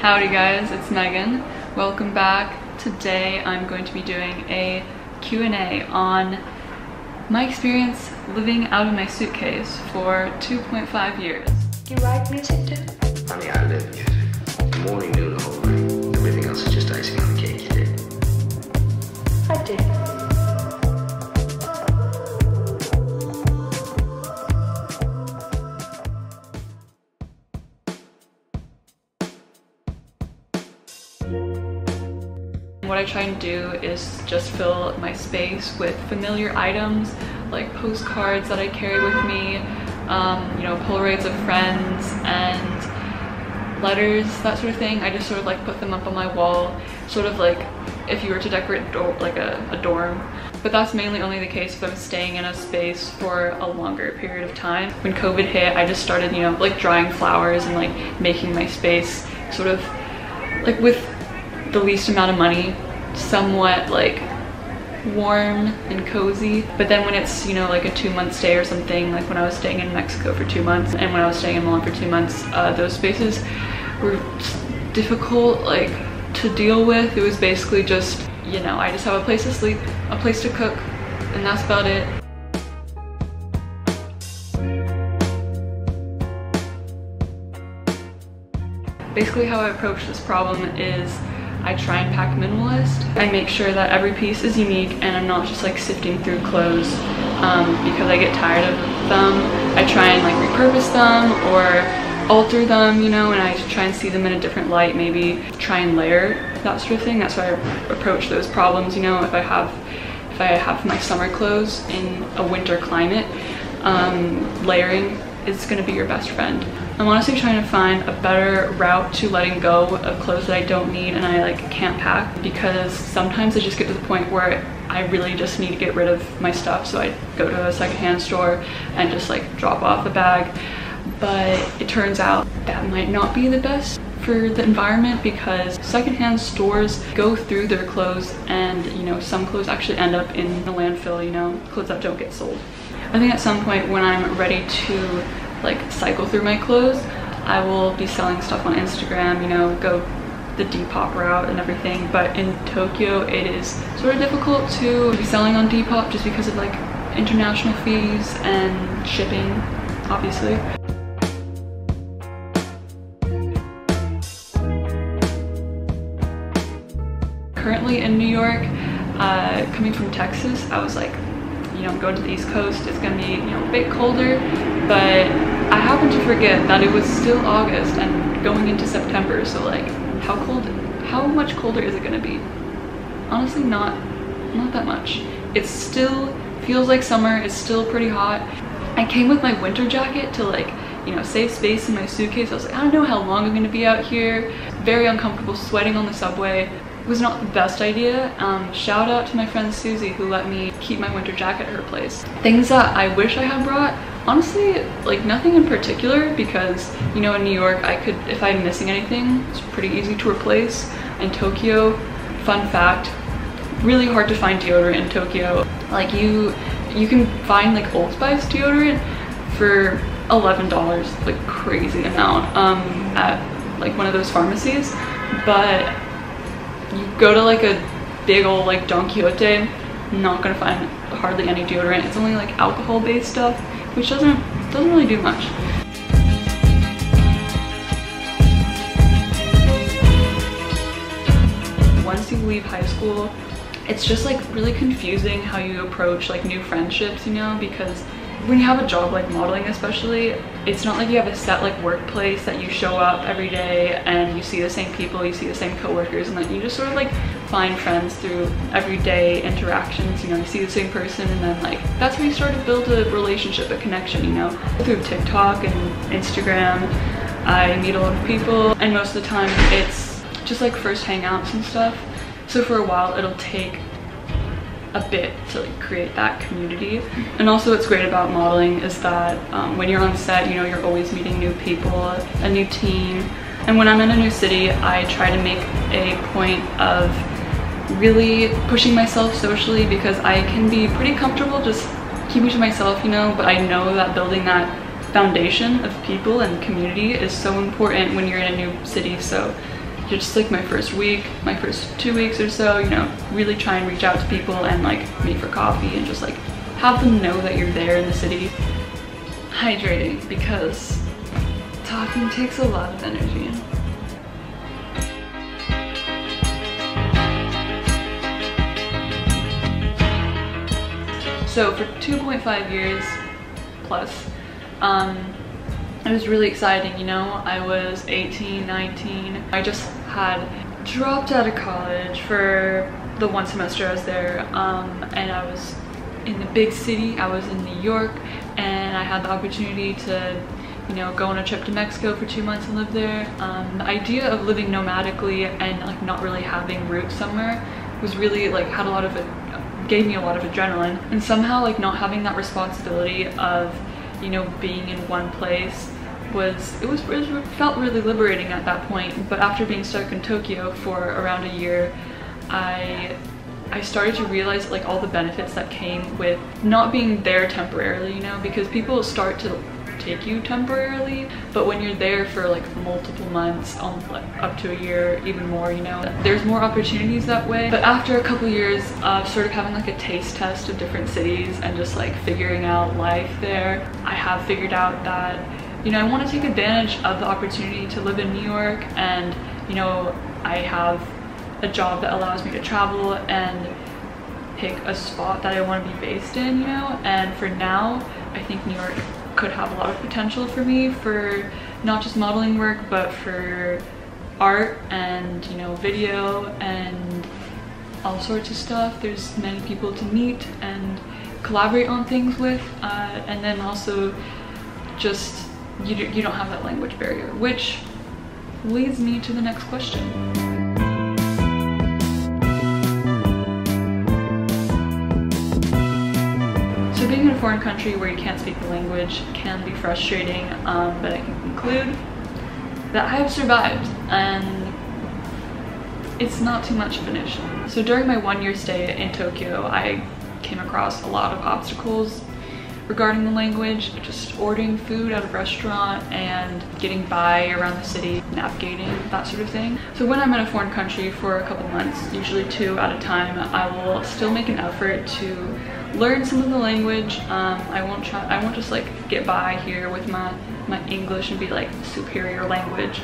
Howdy guys, it's Megan. Welcome back. Today I'm going to be doing a Q&A on my experience living out of my suitcase for 2.5 years. You write music too? Honey, I live music. The morning, noon, the whole night. Everything else is just icing on the cake, you dig? I do. What I try and do is just fill my space with familiar items like postcards that I carry with me, you know, Polaroids of friends and letters, that sort of thing. I just sort of like put them up on my wall, sort of like if you were to decorate a dorm. But that's mainly only the case if I'm staying in a space for a longer period of time. When COVID hit, I just started, you know, like drying flowers and like making my space sort of like with the least amount of money, somewhat like warm and cozy. But then when it's, you know, like a 2-month stay or something, like when I was staying in Mexico for 2 months and when I was staying in Milan for 2 months, those spaces were difficult like to deal with. It was basically just, you know, I just have a place to sleep, a place to cook, and that's about it. Basically how I approach this problem is I try and pack minimalist. I make sure that every piece is unique and I'm not just like sifting through clothes because I get tired of them. I try and like repurpose them or alter them, you know, and I try and see them in a different light, maybe try and layer, that sort of thing. That's why I approach those problems, you know. If I have my summer clothes in a winter climate, layering is going to be your best friend. I'm honestly trying to find a better route to letting go of clothes that I don't need and I like can't pack, because sometimes I just get to the point where I really just need to get rid of my stuff, so I go to a secondhand store and just like drop off the bag. But it turns out that might not be the best for the environment, because secondhand stores go through their clothes and, you know, some clothes actually end up in the landfill, you know, clothes that don't get sold. I think at some point when I'm ready to like cycle through my clothes, I will be selling stuff on Instagram, you know, go the Depop route and everything. But in Tokyo it is sort of difficult to be selling on Depop just because of like international fees and shipping, obviously. Currently in New York, coming from Texas, I was like, you know, going to the East Coast, it's gonna be, you know, a bit colder, but I happened to forget that it was still August and going into September, so like how much colder is it gonna be? Honestly, not that much. It still feels like summer, it's still pretty hot. I came with my winter jacket to like, you know, save space in my suitcase. I was like, I don't know how long I'm gonna be out here. Very uncomfortable, sweating on the subway. Was not the best idea. Shout out to my friend Susie who let me keep my winter jacket at her place. Things that I wish I had brought, honestly, like nothing in particular, because, you know, in New York I could, if I'm missing anything, it's pretty easy to replace. In Tokyo, fun fact, really hard to find deodorant in Tokyo. Like you can find like Old Spice deodorant for $11, like crazy amount, at like one of those pharmacies. But you go to like a big old like Don Quixote, not gonna find hardly any deodorant. It's only like alcohol based stuff, which doesn't really do much. Once you leave high school, it's just like really confusing how you approach like new friendships, you know, because when you have a job like modeling especially, it's not like you have a set like workplace that you show up every day and you see the same people, you see the same coworkers, and then you just sort of like find friends through everyday interactions, you know, you see the same person and then like that's how you start to build a relationship, a connection, you know. Through TikTok and Instagram, I meet a lot of people, and most of the time it's just like first hangouts and stuff. So for a while it'll take a bit to like create that community. And also what's great about modeling is that when you're on set, you know, you're always meeting new people, a new team. And when I'm in a new city, I try to make a point of really pushing myself socially, because I can be pretty comfortable just keeping to myself, you know, but I know that building that foundation of people and community is so important when you're in a new city. So just like my first week, my first 2 weeks or so, you know, really try and reach out to people and like meet for coffee and just like have them know that you're there in the city. Hydrating, because talking takes a lot of energy. So for 2.5 years plus, it was really exciting, you know. I was 18, 19. I just had dropped out of college for the 1 semester I was there, and I was in the big city. I was in New York, and I had the opportunity to, you know, go on a trip to Mexico for 2 months and live there. The idea of living nomadically and like not really having roots somewhere was really like gave me a lot of adrenaline, and somehow like not having that responsibility of, you know, being in one place felt really liberating at that point. But after being stuck in Tokyo for around a year, I started to realize like all the benefits that came with not being there temporarily, you know, because people start to take you temporarily, but when you're there for like multiple months, like up to a year, even more, you know, there's more opportunities that way. But after a couple years of sort of having like a taste test of different cities and just like figuring out life there, I have figured out that, you know, I want to take advantage of the opportunity to live in New York, and, you know, I have a job that allows me to travel and pick a spot that I want to be based in, you know. And for now, I think New York could have a lot of potential for me, for not just modeling work, but for art and, you know, video and all sorts of stuff. There's many people to meet and collaborate on things with, and then also just you don't have that language barrier, which leads me to the next question. So being in a foreign country where you can't speak the language can be frustrating, but I can conclude that I have survived, and it's not too much of an issue. So during my 1 year stay in Tokyo, I came across a lot of obstacles regarding the language, just ordering food at a restaurant and getting by around the city, navigating, that sort of thing. So when I'm in a foreign country for a couple months, usually 2 at a time, I will still make an effort to learn some of the language. I won't just like get by here with my English and be like superior language,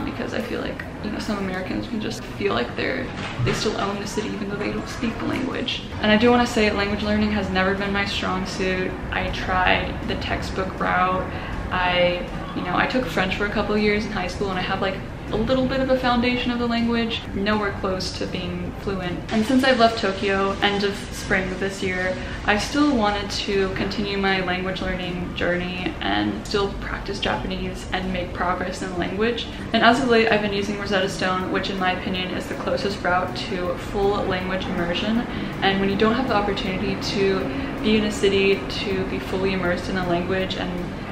because I feel like, you know, some Americans can just feel like they still own the city even though they don't speak the language. And I do want to say language learning has never been my strong suit. I tried the textbook route. I took French for a couple of years in high school, and I have like a little bit of a foundation of the language, nowhere close to being fluent. And since I've left Tokyo end of spring of this year, I still wanted to continue my language learning journey and still practice Japanese and make progress in the language. And as of late, I've been using Rosetta Stone, which in my opinion is the closest route to full language immersion. And when you don't have the opportunity to be in a city to be fully immersed in the language and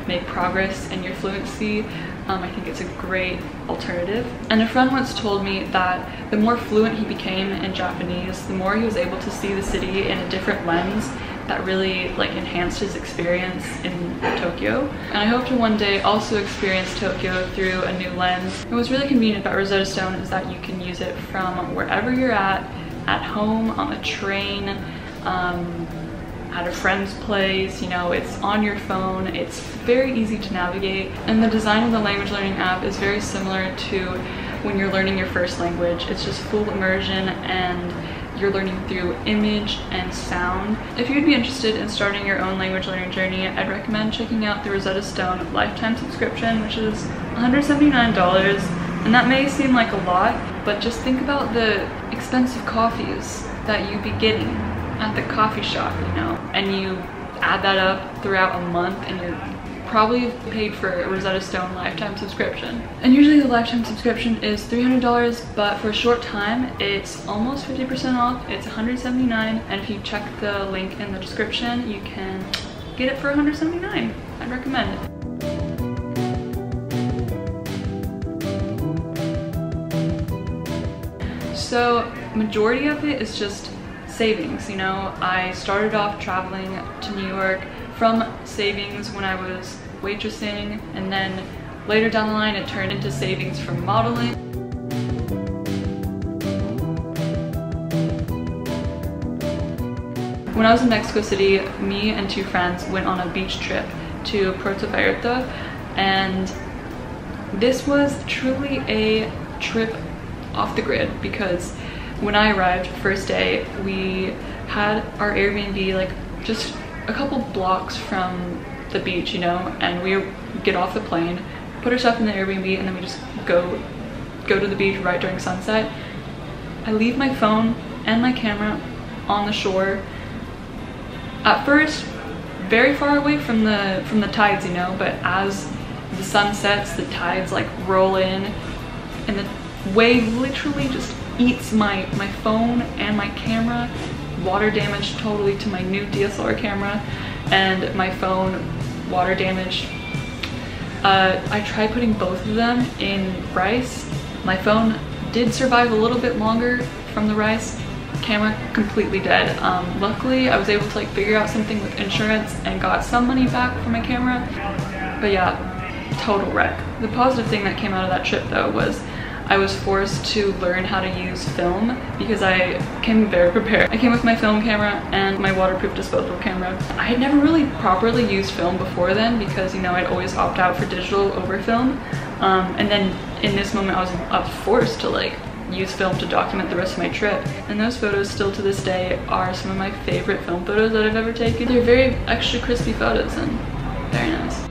make progress in your fluency, I think it's a great alternative. And a friend once told me that the more fluent he became in Japanese, the more he was able to see the city in a different lens that really like enhanced his experience in Tokyo. And I hope to one day also experience Tokyo through a new lens. And what's really convenient about Rosetta Stone is that you can use it from wherever you're at home, on the train, at a friend's place, you know, it's on your phone, it's very easy to navigate. And the design of the language learning app is very similar to when you're learning your first language. It's just full immersion, and you're learning through image and sound. If you'd be interested in starting your own language learning journey, I'd recommend checking out the Rosetta Stone lifetime subscription, which is $179. And that may seem like a lot, but just think about the expensive coffees that you'd be getting at the coffee shop, you know, and you add that up throughout a month, and you're probably paid for a Rosetta Stone lifetime subscription. And usually the lifetime subscription is $300, but for a short time it's almost 50% off. It's $179, and if you check the link in the description, you can get it for $179. I'd recommend it. So majority of it is just savings, you know. I started off traveling to New York from savings when I was waitressing, and then later down the line it turned into savings from modeling. When I was in Mexico City, me and 2 friends went on a beach trip to Puerto Vallarta, and this was truly a trip off the grid because when I arrived first day, we had our Airbnb like just a couple blocks from the beach, you know, and we get off the plane, put our stuff in the Airbnb, and then we just go to the beach right during sunset. I leave my phone and my camera on the shore. At first, very far away from the tides, you know, but as the sun sets, the tides like roll in, and the wave literally just eats my phone and my camera. Water damage totally to my new DSLR camera, and my phone water damage. I tried putting both of them in rice. My phone did survive a little bit longer from the rice. Camera completely dead. Luckily I was able to like figure out something with insurance and got some money back for my camera, but yeah, total wreck. The positive thing that came out of that trip though was I was forced to learn how to use film because I came very prepared. I came with my film camera and my waterproof disposable camera. I had never really properly used film before then because, you know, I'd always opt out for digital over film. And then in this moment I was forced to like use film to document the rest of my trip. And those photos still to this day are some of my favorite film photos that I've ever taken. They're very extra crispy photos and very nice.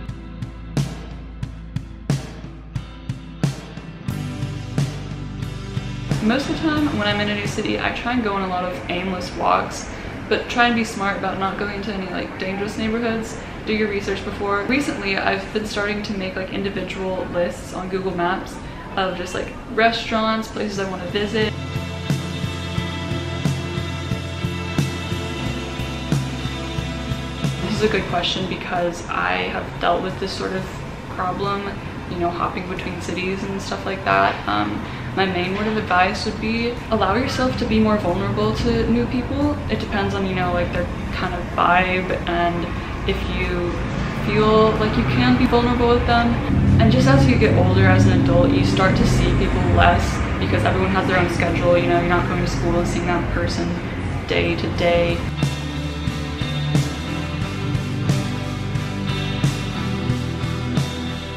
Most of the time when I'm in a new city, I try and go on a lot of aimless walks, but try and be smart about not going into any like dangerous neighborhoods. Do your research before. Recently, I've been starting to make like individual lists on Google Maps of just like restaurants, places I want to visit. This is a good question because I have dealt with this sort of problem, you know, hopping between cities and stuff like that. My main word of advice would be allow yourself to be more vulnerable to new people. It depends on, you know, like their kind of vibe and if you feel like you can be vulnerable with them. And just as you get older as an adult, you start to see people less because everyone has their own schedule, you know, you're not going to school and seeing that person day to day.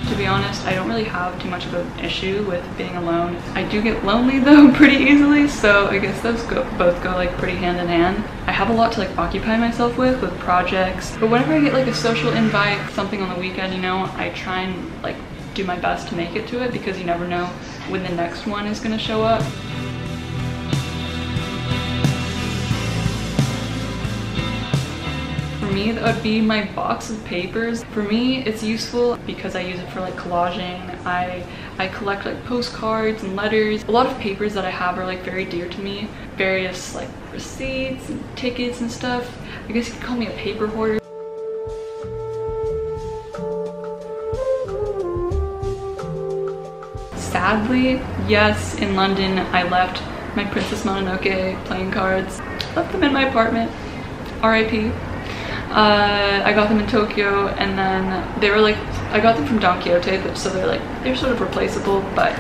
To be honest, I don't really have too much of an issue with being alone. I do get lonely though pretty easily, so I guess those both go like pretty hand in hand. I have a lot to like occupy myself with projects, but whenever I get like a social invite, something on the weekend, you know, I try and like do my best to make it to it because you never know when the next one is gonna show up. For me, that would be my box of papers. For me, it's useful because I use it for like collaging. I collect like postcards and letters. A lot of papers that I have are like very dear to me. Various like receipts and tickets and stuff. I guess you could call me a paper hoarder. Sadly, yes, in London I left my Princess Mononoke playing cards. Left them in my apartment. RIP. I got them in Tokyo, and then they were like, I got them from Don Quixote, so they're sort of replaceable, but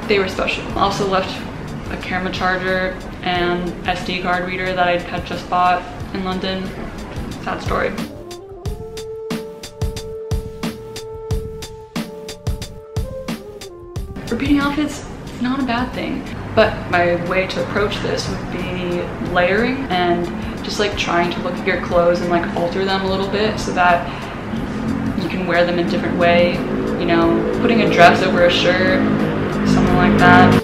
they were special. Also left a camera charger and SD card reader that I had just bought in London. Sad story. Repeating outfits is not a bad thing, but my way to approach this would be layering and just like trying to look at your clothes and like alter them a little bit so that you can wear them in a different way. You know, putting a dress over a shirt, something like that.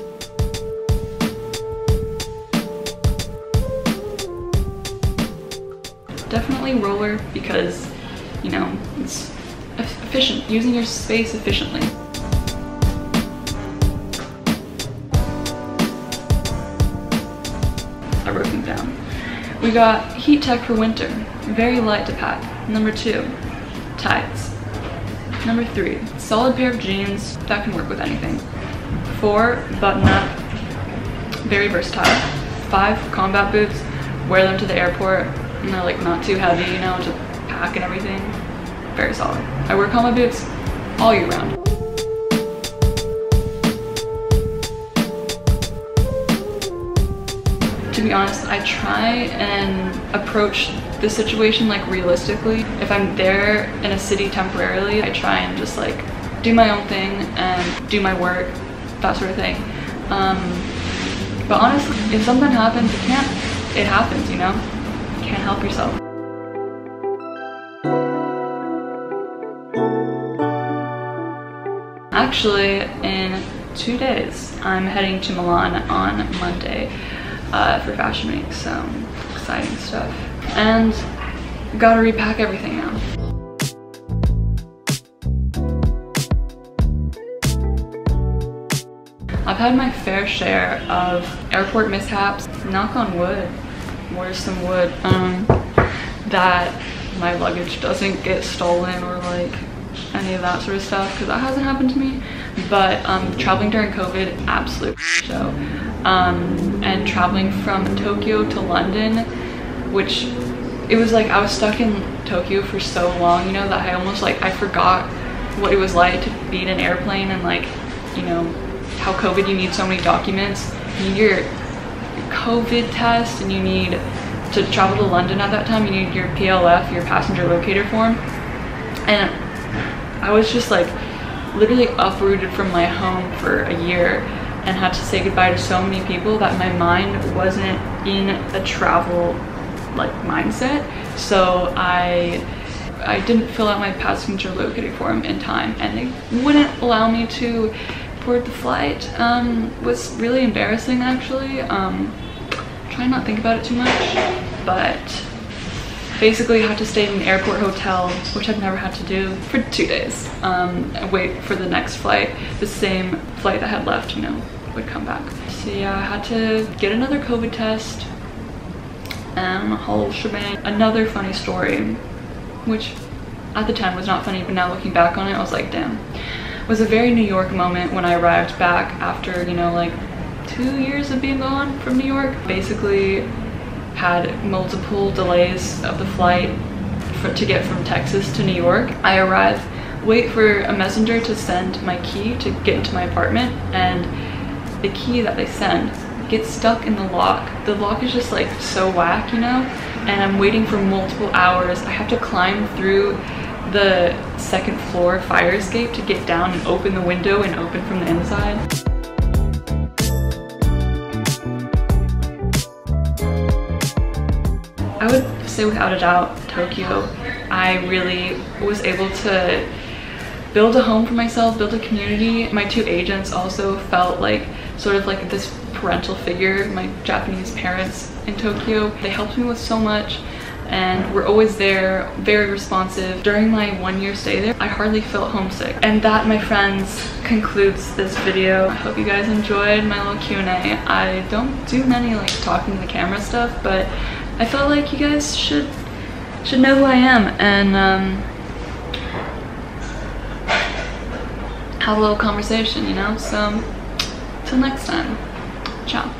Definitely roller because, you know, it's efficient, using your space efficiently. I wrote them down. We got heat tech for winter, very light to pack. Number 2, tights. Number 3, solid pair of jeans that can work with anything. 4, button up, very versatile. 5, combat boots, wear them to the airport, and they're like not too heavy, you know, to pack and everything. Very solid. I wear combat boots all year round. To be honest, I try and approach the situation like realistically. If I'm there in a city temporarily, I try and just like do my own thing and do my work, that sort of thing. But honestly, if something happens, it happens, you know? You can't help yourself. Actually, in 2 days, I'm heading to Milan on Monday for Fashion Week, so exciting stuff. And gotta repack everything now. I've had my fair share of airport mishaps, knock on wood, where's some wood, that my luggage doesn't get stolen or like any of that sort of stuff, because that hasn't happened to me. But traveling during COVID, absolute show. And traveling from Tokyo to London, which it was like I was stuck in Tokyo for so long, you know, that I almost like I forgot what it was like to be in an airplane, and like, you know, how COVID, you need so many documents. You need your COVID test, and you need to travel to London at that time, you need your PLF, your passenger locator form. And I was just like literally uprooted from my home for a year and had to say goodbye to so many people that my mind wasn't in a travel like mindset. So I didn't fill out my passenger locator form in time, and they wouldn't allow me to board the flight. Was really embarrassing actually. Try not to think about it too much, but basically I had to stay in an airport hotel, which I've never had to do, for 2 days, and wait for the next flight. The same flight that had left, you know, would come back. So yeah, I had to get another COVID test and a whole shebang. Another funny story, which at the time was not funny, but now looking back on it, I was like, damn. It was a very New York moment when I arrived back after, you know, like 2 years of being gone from New York. Basically had multiple delays of the flight to get from Texas to New York. I arrive, wait for a messenger to send my key to get into my apartment, and the key that they send gets stuck in the lock. The lock is just like so whack, you know, and I'm waiting for multiple hours. I have to climb through the second floor fire escape to get down and open the window and open from the inside. I would say without a doubt, Tokyo. I really was able to build a home for myself, build a community. My 2 agents also felt like sort of like this parental figure, my Japanese parents in Tokyo. They helped me with so much and were always there, very responsive. During my 1-year stay there, I hardly felt homesick. And that, my friends, concludes this video. I hope you guys enjoyed my little Q&A. I don't do many like talking to the camera stuff, but I felt like you guys should know who I am and have a little conversation, you know? So, till next time, ciao.